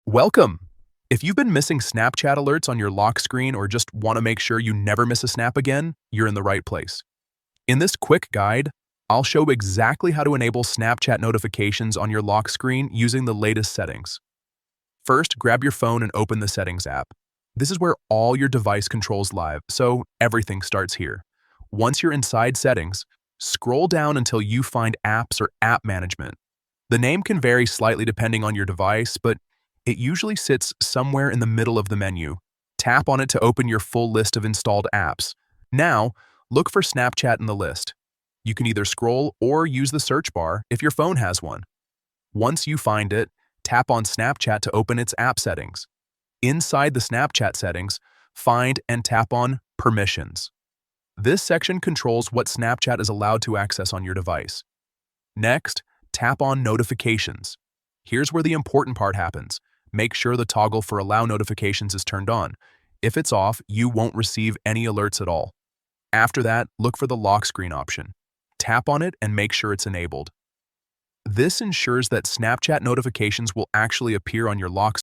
Welcome! If you've been missing Snapchat alerts on your lock screen or just want to make sure you never miss a snap again, you're in the right place. In this quick guide, I'll show exactly how to enable Snapchat notifications on your lock screen using the latest settings. First, grab your phone and open the Settings app. This is where all your device controls live, so everything starts here. Once you're inside Settings, scroll down until you find Apps or App Management. The name can vary slightly depending on your device, but it usually sits somewhere in the middle of the menu. Tap on it to open your full list of installed apps. Now, look for Snapchat in the list. You can either scroll or use the search bar if your phone has one. Once you find it, tap on Snapchat to open its app settings. Inside the Snapchat settings, find and tap on Permissions. This section controls what Snapchat is allowed to access on your device. Next, tap on Notifications. Here's where the important part happens. Make sure the toggle for Allow Notifications is turned on. If it's off, you won't receive any alerts at all. After that, look for the lock screen option. Tap on it and make sure it's enabled. This ensures that Snapchat notifications will actually appear on your lock